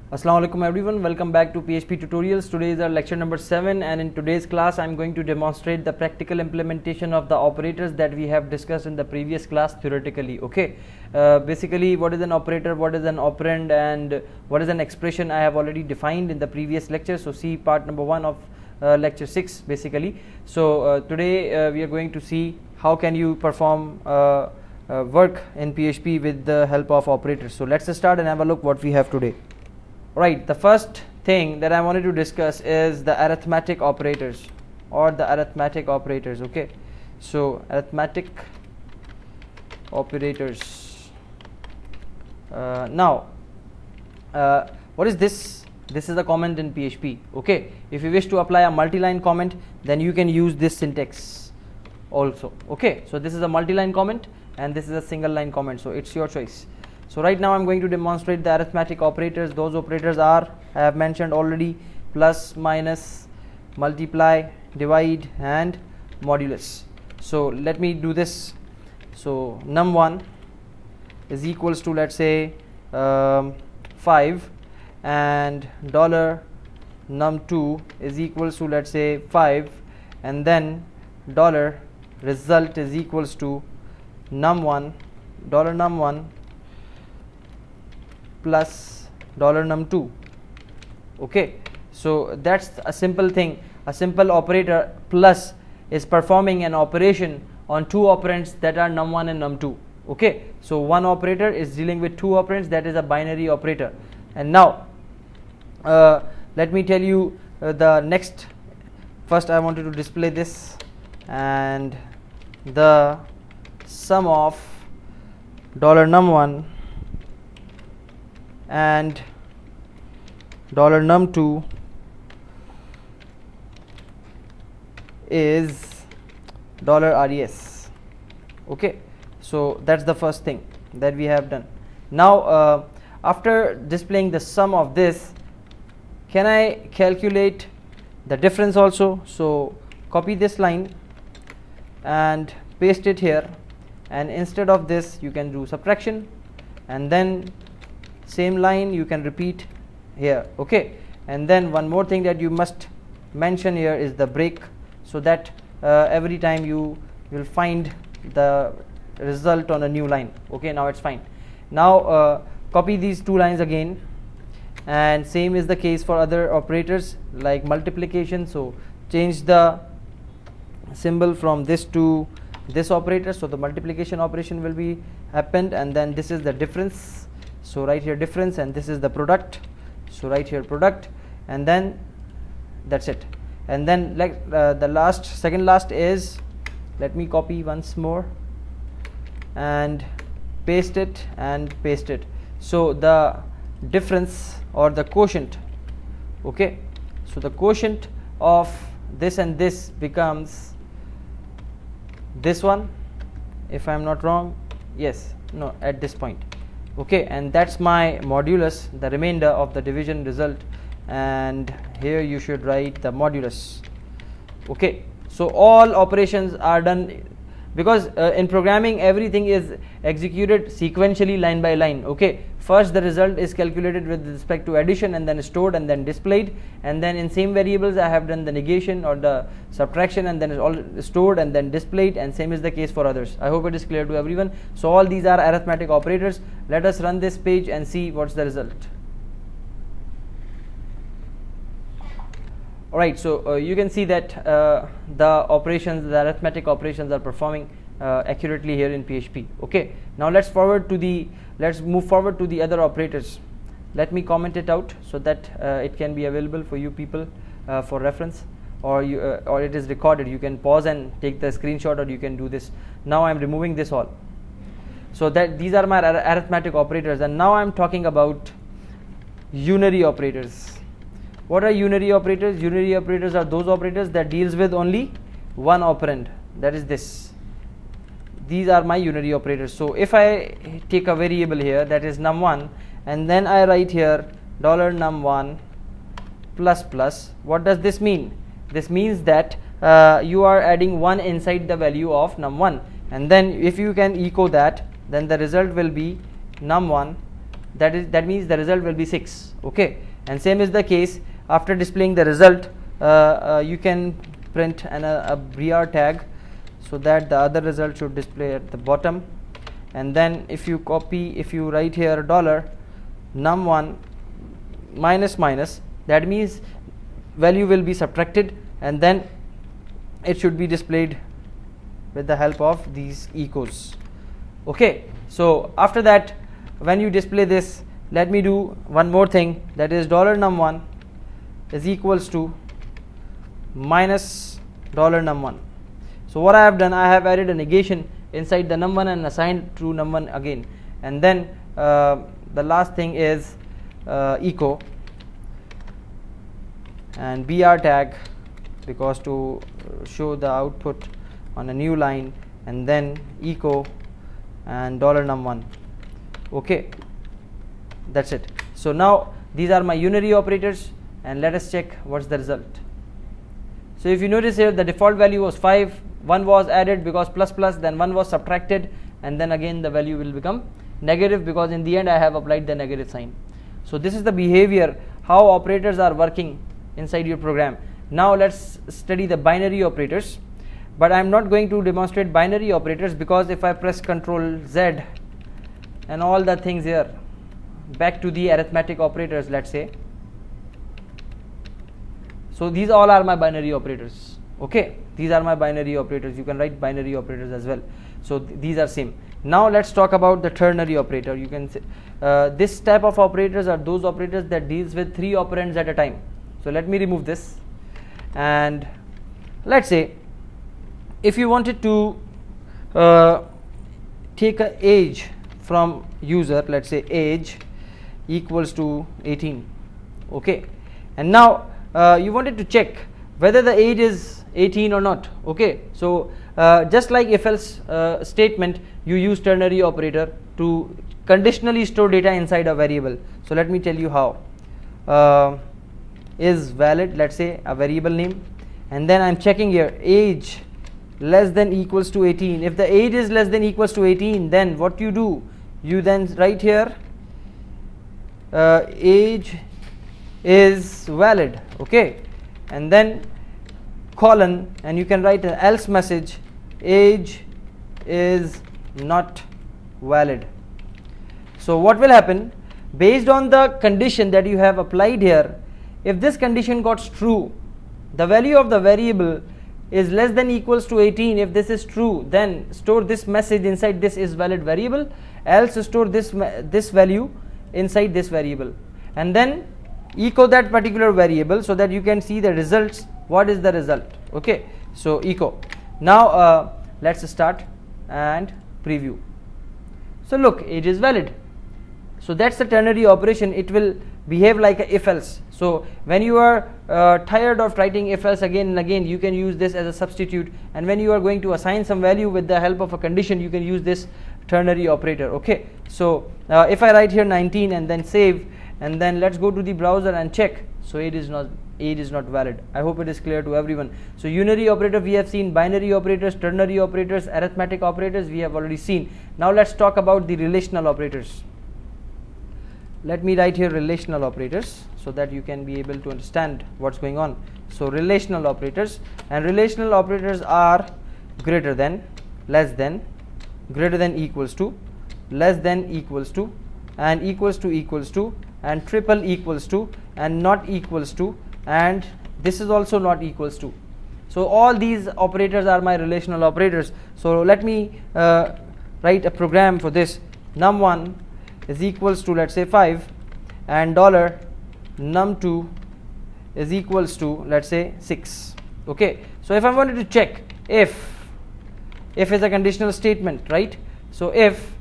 Assalamu alaikum everyone, welcome back to PHP tutorials. Today is our lecture number 7 and in today's class I am going to demonstrate the practical implementation of the operators that we have discussed in the previous class theoretically. Okay, basically what is an operator, what is an operand, and what is an expression I have already defined in the previous lecture. So see part number 1 of lecture 6 basically. So today we are going to see how can you perform work in PHP with the help of operators. So let's start and have a look what we have today. Right, the first thing that I wanted to discuss is the arithmetic operators or the arithmetic operators. Okay, so arithmetic operators. Now what is this? This is a comment in PHP. Okay, if you wish to apply a multi-line comment, then you can use this syntax also. Okay, so this is a multi-line comment and this is a single line comment, so it's your choice. So right now I'm going to demonstrate the arithmetic operators. Those operators are, I have mentioned already, plus, minus, multiply, divide and modulus. So let me do this. So num1 is equals to, let's say 5, and $num2 is equals to, let's say 5, and then $result is equals to num1 plus $num2. Okay, so that's a simple thing. A simple operator plus is performing an operation on two operands that are num1 and num2. Okay, so one operator is dealing with two operands, that is a binary operator. And now let me tell you the next. First I wanted to display this, and the sum of $num1 and $num2 is $res. Okay, so that's the first thing that we have done. Now after displaying the sum of this, can I calculate the difference also? So copy this line and paste it here, and instead of this you can do subtraction, and then same line you can repeat here. Okay, and then one more thing that you must mention here is the break, so that every time you will find the result on a new line. Okay, now it's fine. Now copy these two lines again, and same is the case for other operators like multiplication. So change the symbol from this to this operator, so the multiplication operation will be happened, and then this is the difference. So write here difference, and this is the product, so write here product, and then that's it. And then like the second last is, let me copy once more and paste it and paste it. So the difference or the quotient, okay, so the quotient of this and this becomes this one, if I am not wrong. Yes, no, at this point. Okay, and that's my modulus, the remainder of the division result, and here you should write the modulus. Okay, so all operations are done, because in programming everything is executed sequentially line by line. Okay, first the result is calculated with respect to addition, and then stored, and then displayed, and then in same variables I have done the negation or the subtraction, and then it's all stored and then displayed, and same is the case for others. I hope it is clear to everyone. So all these are arithmetic operators. Let us run this page and see what's the result. Alright, so you can see that the operations, the arithmetic operations are performing accurately here in PHP. Okay, now let's move forward to the other operators. Let me comment it out so that it can be available for you people for reference, or it is recorded. You can pause and take the screenshot, or you can do this. Now I am removing this all. So that these are my arithmetic operators, and now I am talking about unary operators. What are unary operators? Unary operators are those operators that deals with only one operand, that is this. These are my unary operators. So if I take a variable here, that is num1, and then I write here $num1 plus plus, what does this mean? This means that you are adding 1 inside the value of num1, and then if you can echo that, then the result will be num1 that means the result will be 6. Okay, and same is the case after displaying the result. You can print a br tag so that the other result should display at the bottom, and then if you write here $num1 minus minus, that means value will be subtracted, and then it should be displayed with the help of these echoes. Okay, so after that, when you display this, let me do one more thing, that is $num1 is equals to minus $num1. So what I have done, I have added a negation inside the num1 and assigned true num1 again, and then the last thing is echo and br tag, because to show the output on a new line, and then echo and $num1. Okay, that's it. So now these are my unary operators, and let us check what's the result. So if you notice here, the default value was 5, 1 was added because plus plus, then 1 was subtracted, and then again the value will become negative because in the end I have applied the negative sign. So this is the behavior, how operators are working inside your program. Now let's study the binary operators, but I am not going to demonstrate binary operators, because if I press Ctrl Z and all the things here, back to the arithmetic operators, let's say, so these all are my binary operators. Okay, these are my binary operators. You can write binary operators as well. So these are same. Now let's talk about the ternary operator. You can say this type of operators are those operators that deals with 3 operands at a time. So let me remove this, and let's say if you wanted to take a age from user, let's say age equals to 18. Okay, and now you wanted to check whether the age is 18 or not. Okay, so just like if else statement, you use ternary operator to conditionally store data inside a variable. So let me tell you how. Is valid, let's say a variable name, and then I'm checking here age less than equals to 18. If the age is less than equals to 18, then what you do, you then write here age is valid. Okay, and then colon, and you can write an else message, age is not valid. So what will happen, based on the condition that you have applied here, if this condition got true, the value of the variable is less than equals to 18. If this is true, then store this message inside this is valid variable, else store this value inside this variable, and then echo that particular variable so that you can see the results. What is the result? Okay, so echo. Now let's start and preview. So look, age is valid. So that's the ternary operation. It will behave like a if else. So when you are tired of writing if else again and again, you can use this as a substitute, and when you are going to assign some value with the help of a condition, you can use this ternary operator. Okay, so if I write here 19 and then save, and then let's go to the browser and check, so age is not valid. I hope it is clear to everyone. So unary operator we have seen, binary operators, ternary operators, arithmetic operators we have already seen. Now let's talk about the relational operators. Let me write here relational operators so that you can be able to understand what's going on. So relational operators, and relational operators are greater than, less than, greater than equals to, less than equals to, and equals to, and triple equals to, and not equals to, and this is also not equals to. So all these operators are my relational operators. So let me write a program for this. Num1 is equals to, let's say 5, and $num2 is equals to, let's say 6. Okay, so if I wanted to check if is a conditional statement, right? So if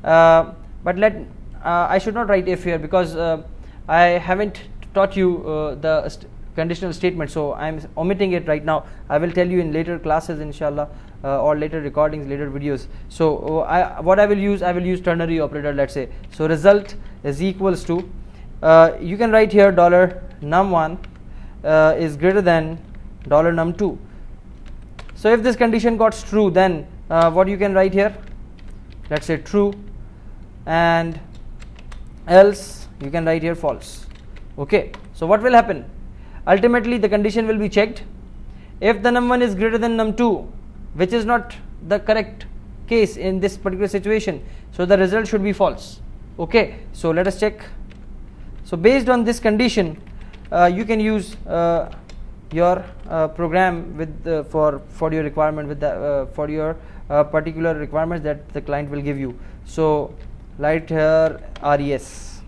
but I should not write if here because I haven't taught you the conditional statement, so I'm omitting it right now. I will tell you in later classes inshallah, or later recordings, later videos. So what I will use ternary operator, let's say. So result is equals to, you can write here $num1 is greater than $num2. So if this condition got true, then what you can write here, let's say true, and else you can write here false. Okay, so what will happen? Ultimately the condition will be checked. If the num1 is greater than num2, which is not the correct case in this particular situation, so the result should be false. Okay, so let us check. So based on this condition, you can use your program with for your requirement with the for your particular requirements that the client will give you. So write here res,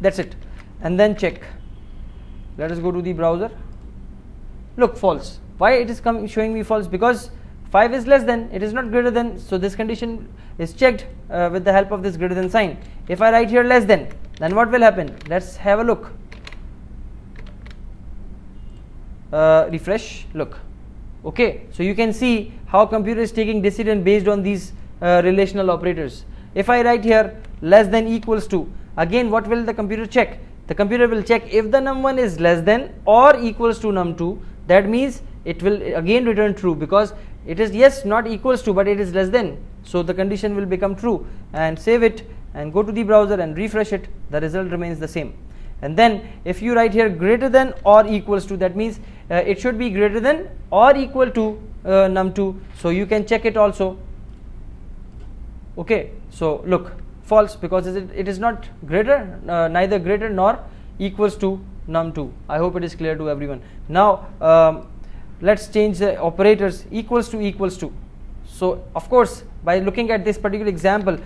that's it, and then check. Let us go to the browser. Look, false. Why it is showing me false? Because 5 is less than, it is not greater than, so this condition is checked with the help of this greater than sign. If I write here less than, then what will happen? Let's have a look. Refresh, look. Okay, so you can see how computer is taking decision based on these relational operators. If I write here less than equals to, again what will the computer check? The computer will check if the num1 is less than or equals to num2. That means it will again return true, because it is, yes, not equals to, but it is less than, so the condition will become true. And save it and go to the browser and refresh it, the result remains the same. And then if you write here greater than or equals to, that means it should be greater than or equal to num2, so you can check it also. Okay, so look, false, because it is not greater, neither greater nor equals to num2. I hope it is clear to everyone. Now let's change the operators. Equals to. So of course, by looking at this particular example,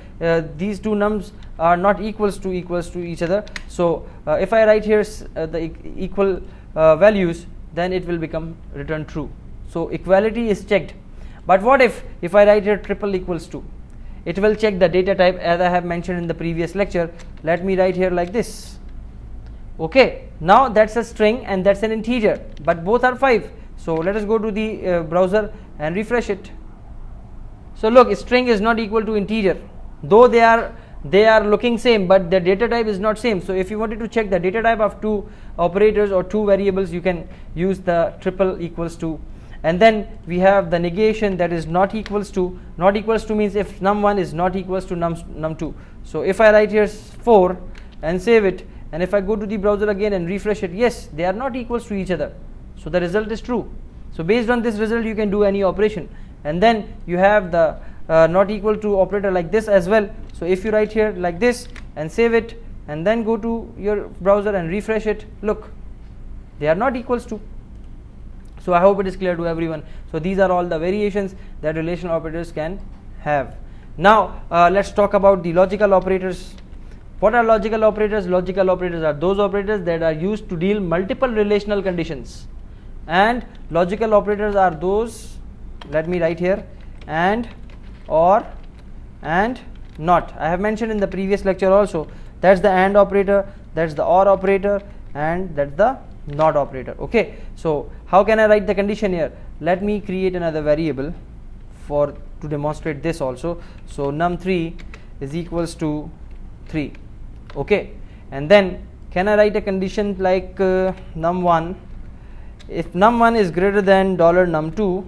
these two nums are not equals to each other. So if I write here the equal values, then it will become return true. So equality is checked. But what if I write here triple equals to? It will check the data type, as I have mentioned in the previous lecture. Let me write here like this. Okay, now that's a string and that's an integer, but both are 5. So let us go to the browser and refresh it. So look, string is not equal to integer, though they are looking same, but the data type is not same. So if you wanted to check the data type of two operators or two variables, you can use the triple equals to. And then we have the negation, that is not equals to. Not equals to means if num1 is not equals to num2. So if I write here 4 and save it, and if I go to the browser again and refresh it, yes, they are not equals to each other, so the result is true. So based on this result, you can do any operation. And then you have the not equal to operator like this as well. So if you write here like this and save it, and then go to your browser and refresh it, look, they are not equals to. So I hope it is clear to everyone. So these are all the variations that relational operators can have. Now let's talk about the logical operators. What are logical operators? Logical operators are those operators that are used to deal multiple relational conditions. And logical operators are those, let me write here, and, or, and, not. I have mentioned in the previous lecture also, that's the and operator, that's the or operator, and that's the not operator. Okay, so how can I write the condition here? Let me create another variable to demonstrate this also. So num3 is equals to 3. Okay, and then can I write a condition like num1, if num1 is greater than $num2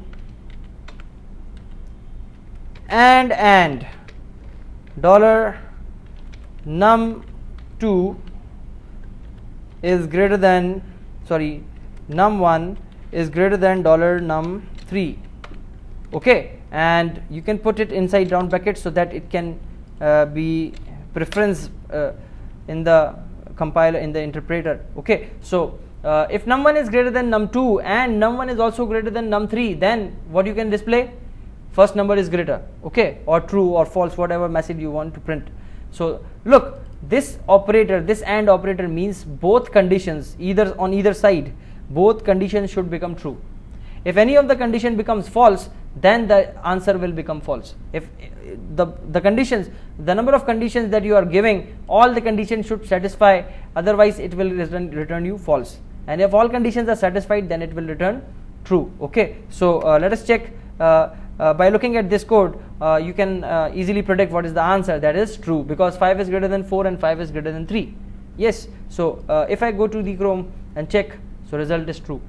and $num2 is greater than, num1 is greater than $num3. Okay, and you can put it inside round brackets so that it can be preference in the compiler, in the interpreter. Okay, so if num1 is greater than num2 and num1 is also greater than num3, then what you can display? First number is greater, okay, or true or false, whatever message you want to print. So look, this operator, this AND operator means both conditions, either on either side, both conditions should become true. If any of the condition becomes false, then the answer will become false. If the conditions, the number of conditions that you are giving, all the conditions should satisfy, otherwise it will return you false. And if all conditions are satisfied, then it will return true. Okay, so let us check. By looking at this code, you can easily predict what is the answer. That is true, because 5 is greater than 4 and 5 is greater than 3. Yes, so if I go to the Chrome and check, so result is true.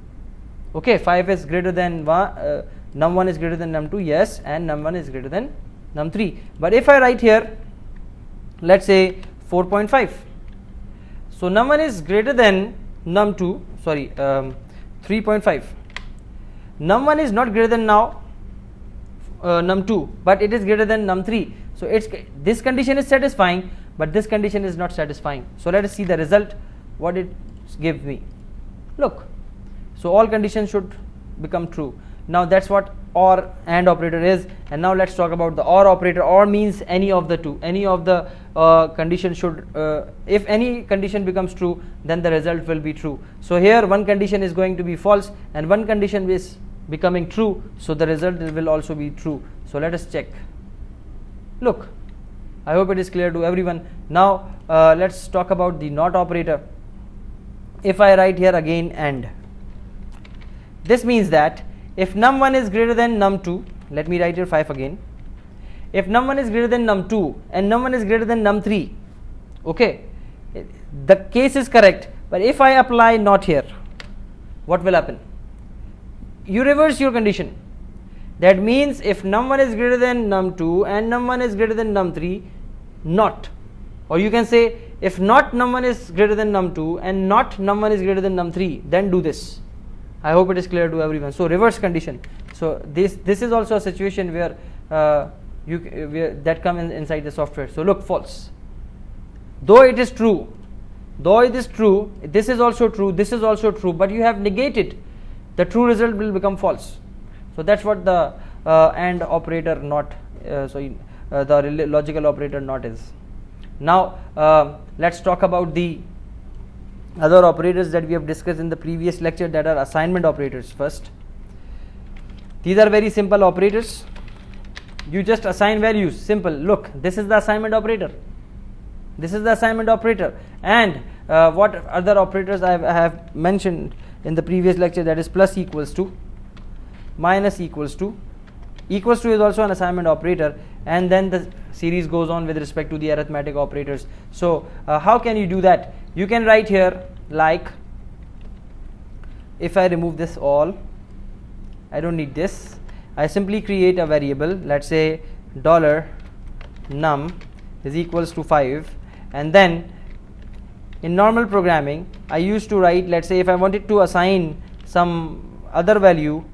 Okay, 5 is greater than num1 is greater than num2, yes, and num1 is greater than num3. But if I write here let's say 4.5. So num1 is greater than num2, sorry, 3.5. Num1 is not greater than now num2, but it is greater than num3. So this condition is satisfying, but this condition is not satisfying. So let us see the result, what it gives me. Look, so all conditions should become true. Now that's what OR AND operator is. And now let's talk about the OR operator. OR means any of the two, any of the condition should, if any condition becomes true, then the result will be true. So here one condition is going to be false and one condition is becoming true, so the result will also be true. So let us check. Look, I hope it is clear to everyone. Now let's talk about the NOT operator. If I write here again AND, this means that if num1 is greater than num2, let me write here 5 again. If num1 is greater than num2 and num1 is greater than num3, okay, the case is correct. But if I apply NOT here, what will happen? You reverse your condition. That means if num1 is greater than num2 and num1 is greater than num3, NOT. Or you can say if not num1 is greater than num2 and not num1 is greater than num3, then do this. I hope it is clear to everyone. So reverse condition. So this is also a situation where that comes inside the software. So look, false. Though it is true, this is also true, this is also true, but you have negated, the true result will become false. So that's what the AND operator NOT, the logical operator NOT is. Now let's talk about the other operators that we have discussed in the previous lecture, that are assignment operators. First, these are very simple operators. You just assign values, simple. Look, this is the assignment operator, this is the assignment operator. And what other operators I have mentioned in the previous lecture, that is plus equals to, minus equals to is also an assignment operator, and then the series goes on with respect to the arithmetic operators. So how can you do that? You can write here, like, if I remove this all, I don't need this, I simply create a variable, let's say $num is equals to 5, and then in normal programming I used to write, let's say if I wanted to assign some other value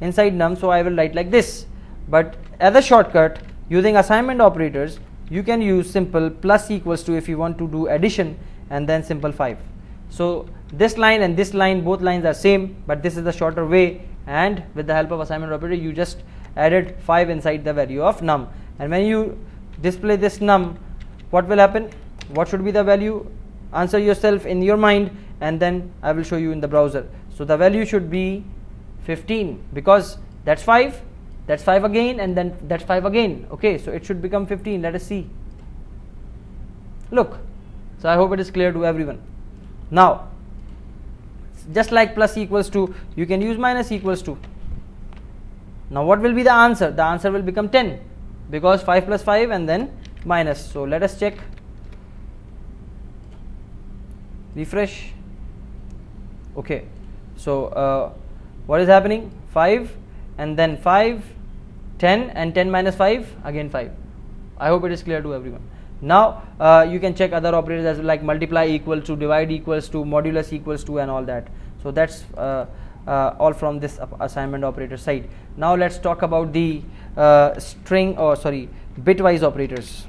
inside num, so I will write like this. But as a shortcut, using assignment operators, you can use simple plus equals to if you want to do addition, and then simple 5. So this line and this line, both lines are same, but this is the shorter way, and with the help of assignment operator you just added 5 inside the value of num. And when you display this num, what will happen? What should be the value? Answer yourself in your mind, and then I will show you in the browser. So the value should be 15, because that's 5, that's 5 again, and then that's 5 again. Okay, so it should become 15. Let us see. Look, so I hope it is clear to everyone. Now just like plus equals to, you can use minus equals to. Now what will be the answer? The answer will become 10, because 5 plus 5 and then minus. So let us check. Refresh. Okay, so what is happening? 5 and then 5, 10, and 10 minus 5, again 5. I hope it is clear to everyone. Now you can check other operators as well, like multiply equals to, divide equals to, modulus equals to, and all that. So that's all from this assignment operator side. Now let's talk about the bitwise operators.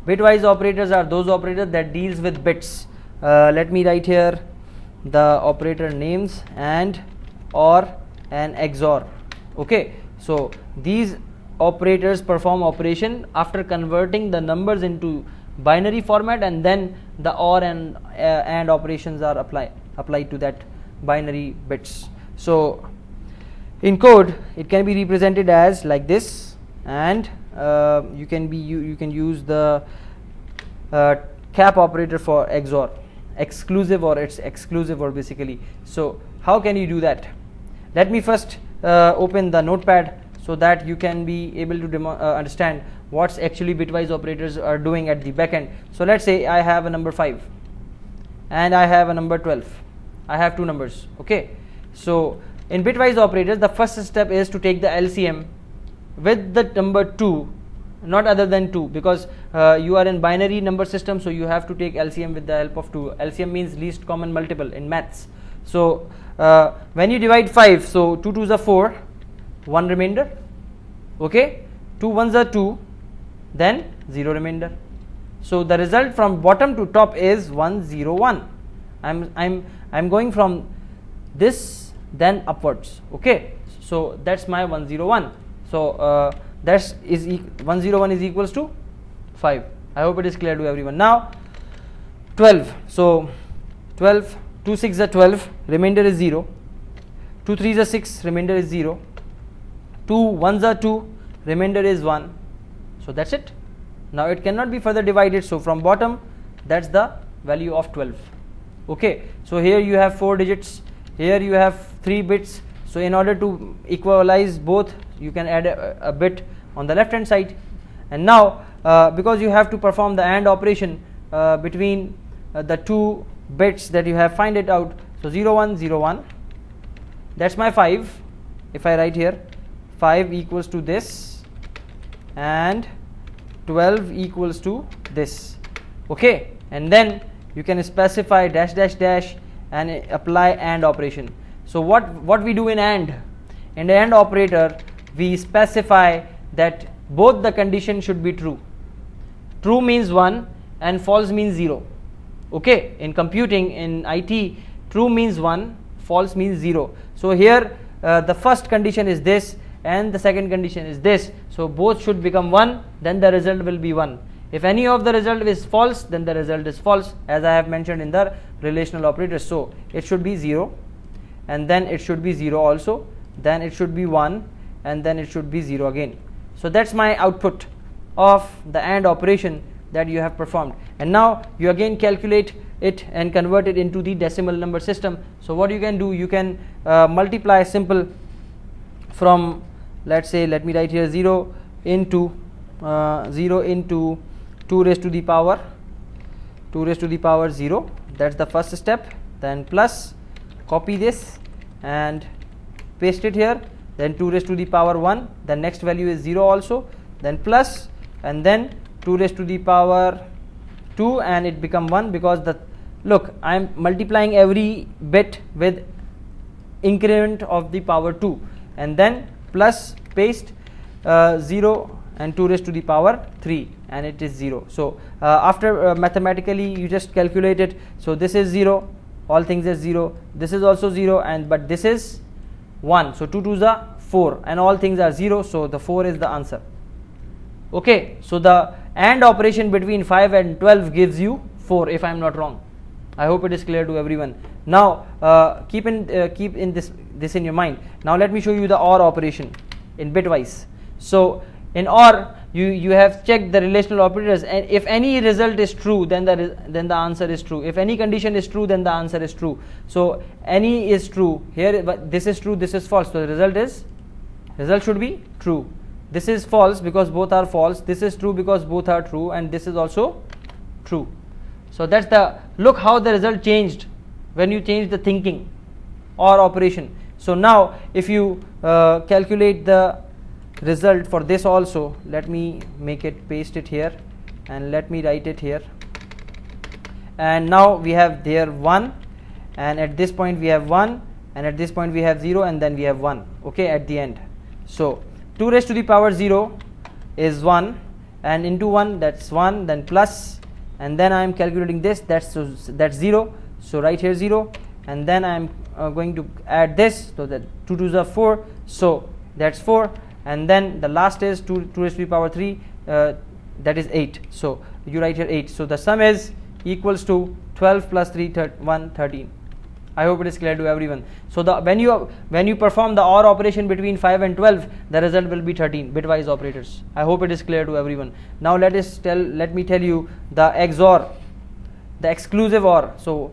Bitwise operators are those operators that deals with bits. Let me write here the operator names, and, or, and XOR. Okay, so these operators perform operation after converting the numbers into binary format, and then the OR and operations are applied to that binary bits. So in code it can be represented as like this, and you can use the cap operator for XOR, exclusive or it's exclusive or basically. So how can you do that? Let me first open the notepad so that you can be able to understand what's actually bitwise operators are doing at the back end. So let's say I have a number 5 and I have a number 12. I have two numbers. Okay, so in bitwise operators the first step is to take the LCM with the number 2 not other than 2, because you are in binary number system, so you have to take LCM with the help of 2. LCM means least common multiple in maths. So when you divide 5, so 2 2s are 4, 1 remainder, okay, 2 1s are 2, then 0 remainder. So the result from bottom to top is 1 0 1. I'm going from this then upwards, okay. So that's my 1 0 1. So 101 is equals to 5. I hope it is clear to everyone. Now 12. So 12, 2 6 are 12, remainder is 0. 2 3s are 6, remainder is 0. 2 1s are 2, remainder is 1. So that's it. Now it cannot be further divided, so from bottom that's the value of 12. Okay, so here you have 4 digits, here you have 3 bits. So in order to equalize both, you can add a bit on the left hand side. And now because you have to perform the AND operation between the 2 bits that you have, find it out. So 0 1 0 1, that's my 5. If I write here 5 equals to this and 12 equals to this, okay, and then you can specify dash dash dash and apply AND operation. So what we do in AND? In the AND operator, we specify that both the condition should be true. True means 1 and false means 0. Okay, in computing, in IT, true means 1, false means 0. So here the first condition is this and the second condition is this. So both should become 1, then the result will be 1. If any of the result is false, then the result is false, as I have mentioned in the relational operators. So it should be 0, and then it should be 0 also, then it should be 1, and then it should be 0 again. So that's my output of the AND operation that you have performed. And now you again calculate it and convert it into the decimal number system. So what you can do, you can multiply simple from, let's say, let me write here 0 into 2 raised to the power 0. That's the first step. Then plus, copy this and paste it here. Then 2 raised to the power 1, the next value is 0 also. Then plus, and then 2 raised to the power 2, and it become 1, because look, I am multiplying every bit with increment of the power 2, and then plus, paste 0 and 2 raised to the power 3, and it is 0. So after mathematically you just calculate it. So this is 0, all things are 0, this is also 0, but this is 1. So 2 2s are 4, and all things are 0, so the 4 is the answer. Okay, so the AND operation between 5 and 12 gives you 4, if I am not wrong. I hope it is clear to everyone. Now keep in this in your mind. Now let me show you the OR operation in bitwise. So in OR, you have checked the relational operators, and if any result is true, then the answer is true. If any condition is true, then the answer is true. So any is true here, but this is true, this is false, so the result should be true. This is false because both are false, this is true because both are true, and this is also true. So that's look how the result changed when you change the thinking OR operation. So now if you calculate the result for this also, let me paste it here, and let me write it here. And now we have there 1, and at this point we have 1, and at this point we have 0, and then we have 1, okay, at the end. So 2 raised to the power 0 is 1, and into 1, that's 1, then plus, and then I am calculating this, that's 0, so right here 0, and then I am going to add this, so that 2 2s are 4, so that's 4, and then the last is 2 raised to the power 3, that is 8, so you write here 8. So the sum is equals to 12 plus 3 1 13. I hope it is clear to everyone. So when you perform the OR operation between 5 and 12, the result will be 13 bitwise operators. I hope it is clear to everyone. Now let me tell you the XOR, the exclusive OR. So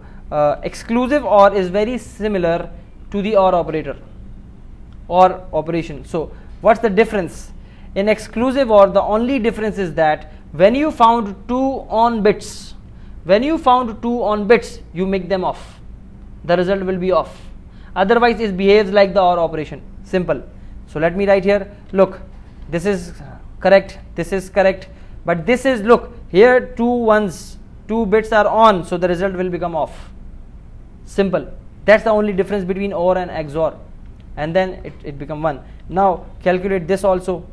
exclusive OR is very similar to the OR operator, OR operation. So what's the difference? In exclusive OR, the only difference is that when you found 2 on bits, you make them off. The result will be off. Otherwise it behaves like the OR operation. Simple. So let me write here, look, this is correct, this is correct, but this is, look here, 2 bits are on, so the result will become off. Simple. That's the only difference between OR and XOR, and then it become 1. Now calculate this also.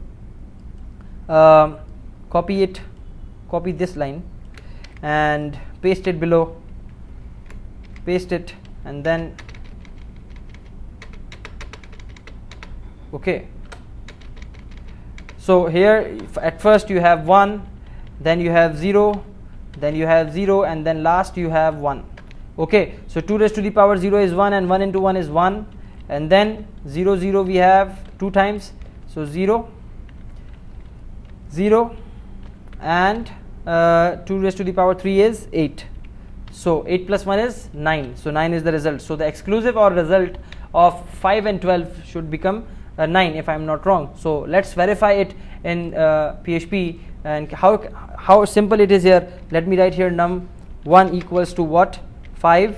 Copy this line and paste it below, paste it, and then okay. So here at first you have 1, then you have 0, then you have 0, and then last you have 1. Okay, so 2 raised to the power 0 is 1, and 1 into 1 is 1, and then 0 0 we have 2 times, so 0 0, and 2 raised to the power 3 is 8. So 8 plus 1 is 9. So 9 is the result. So the exclusive OR result of 5 and 12 should become 9 if I am not wrong. So let's verify it in PHP, and how simple it is here. Let me write here num1 equals to what? 5,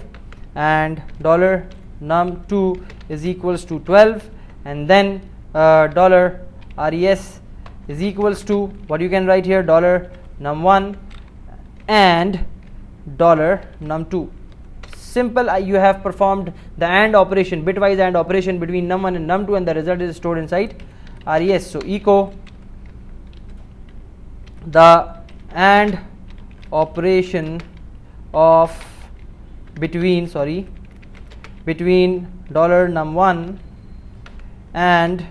and $num2 is equals to 12, and then $res is equals to what you can write here, $num1 and $num2. Simple. You have performed the AND operation, bitwise AND operation between num1 and num2, and the result is stored inside res. So echo the AND operation of between $num1 and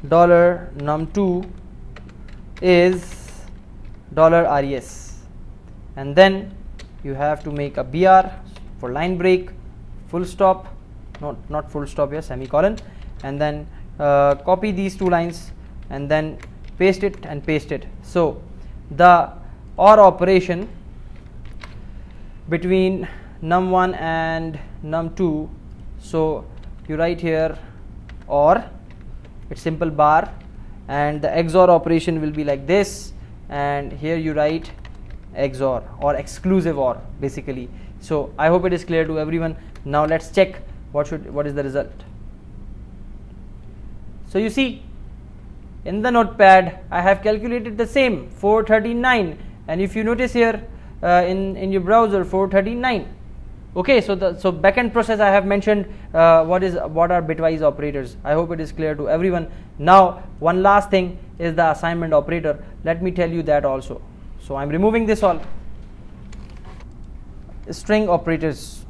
$num2 is $res, and then you have to make a BR for line break, full stop, not full stop here, semicolon, and then copy these 2 lines and then paste it and paste it. So the OR operation between num1 and num2, so you write here OR, it's simple bar, and the XOR operation will be like this, and here you write XOR or exclusive OR basically. So I hope it is clear to everyone. Now let's check what is the result. So you see in the notepad I have calculated the same 439, and if you notice here in your browser 439. Okay, so backend process I have mentioned what are bitwise operators. I hope it is clear to everyone. Now one last thing is the assignment operator. Let me tell you that also. So I'm removing this all. String operators.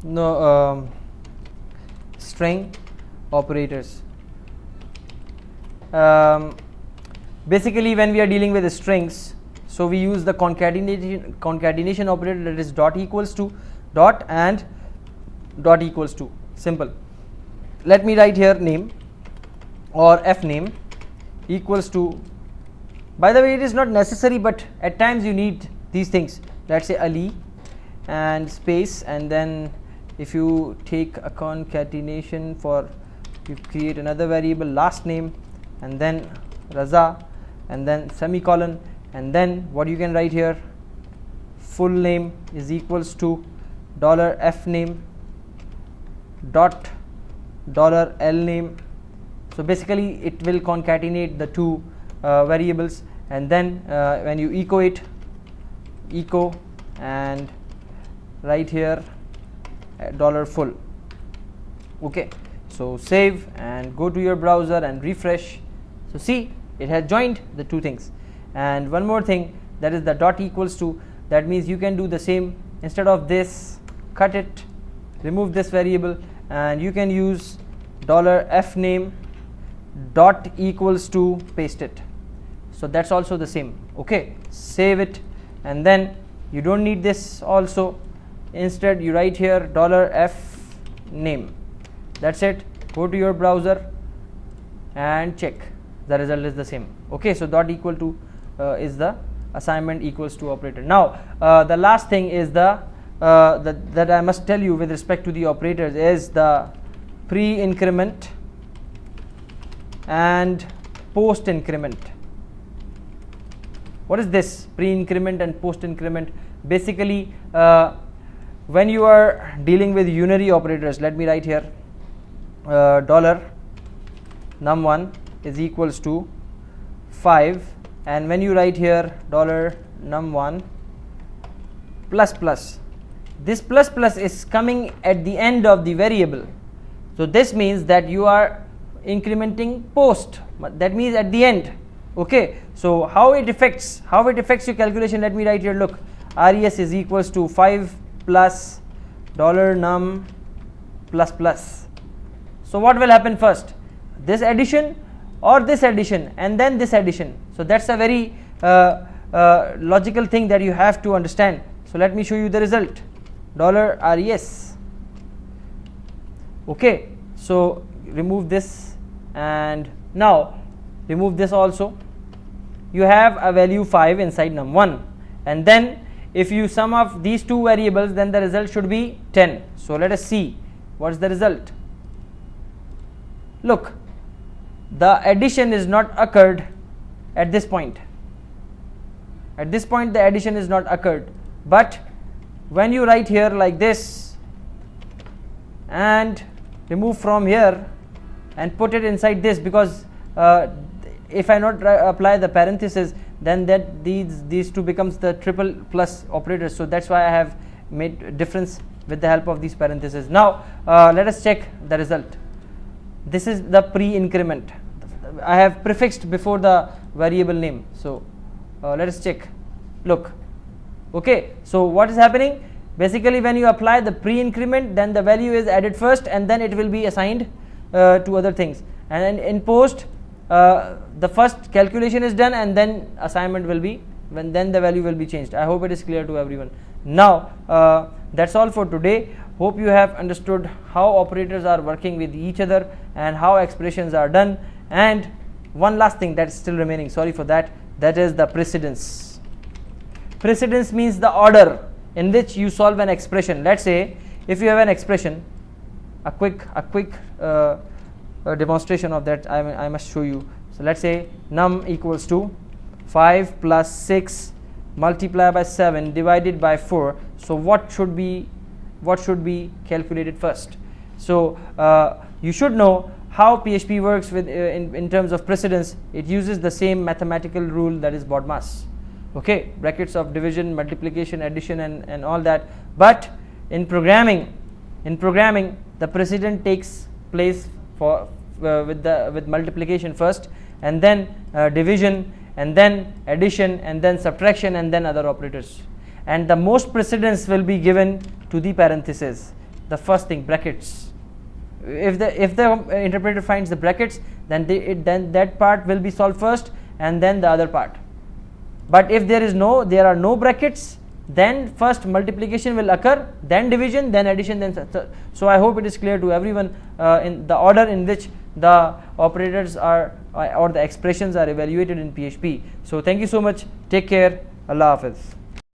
No, string operators. Basically when we are dealing with strings, so we use the concatenation operator, that is dot equals to dot and dot equals to. Simple. Let me write here name or f name equals to, by the way it is not necessary, but at times you need these things. Let's say Ali and space, and then if you take a concatenation for, you create another variable last name, and then Raza, and then semicolon, and then what you can write here, full name is equals to $f name dot $l name. So basically it will concatenate the 2 variables, and then when you echo and write here $full. Okay, so save and go to your browser and refresh. So see, it has joined the 2 things. And one more thing, that is the dot equals to, that means you can do the same. Instead of this, cut it, remove this variable, and you can use $f name dot equals to, paste it. So that's also the same. Okay, save it, and then you don't need this also. Instead you write here $f name. That's it. Go to your browser and check, the result is the same. Okay, so dot equal to is the assignment equals to operator. Now the last thing is that I must tell you with respect to the operators is the pre-increment and post-increment. What is this pre-increment and post-increment? Basically when you are dealing with unary operators, let me write here $num1 is equals to 5, and when you write here $num1 plus plus, this plus plus is coming at the end of the variable, so this means that you are incrementing post, that means at the end. Okay, so how it affects your calculation, let me write here. Look, res is equals to 5 plus $num plus plus. So what will happen first, this addition or this addition, and then this addition? So that's a very logical thing that you have to understand. So let me show you the result, $res. Okay, so remove this and now remove this also. You have a value 5 inside num1, and then if you sum up these two variables, then the result should be 10. So let us see what's the result. Look, the addition is not occurred at this point. At this point the addition is not occurred, but when you write here like this and remove from here and put it inside this, because if I not apply the parenthesis, then that these two becomes the triple plus operators. So that's why I have made difference with the help of these parentheses. Now let us check the result. This is the pre-increment. I have prefixed before the variable name. So let us check. Look, okay, so what is happening? Basically, when you apply the pre-increment, then the value is added first, and then it will be assigned to other things, and then in post the first calculation is done, and then assignment will be, then the value will be changed. I hope it is clear to everyone. Now that's all for today. Hope you have understood how operators are working with each other and how expressions are done. And one last thing that is still remaining, sorry for that, that is the precedence. Precedence means the order in which you solve an expression. Let's say if you have an expression, a quick demonstration of that I must show you. So let's say num equals to 5 plus 6 multiplied by 7 divided by 4. So what should be calculated first? So you should know how PHP works with in terms of precedence. It uses the same mathematical rule, that is BODMAS. Okay, brackets of division, multiplication, addition, and all that. But in programming the precedent takes place for with multiplication first, and then division, and then addition, and then subtraction, and then other operators. And the most precedence will be given to the parentheses, the first thing, brackets. If the interpreter finds the brackets, then then that part will be solved first, and then the other part. But if there are no brackets, then first multiplication will occur, then division, then addition, then so I hope it is clear to everyone in the order in which the operators are or the expressions are evaluated in PHP. So thank you so much. Take care. Allah Hafiz.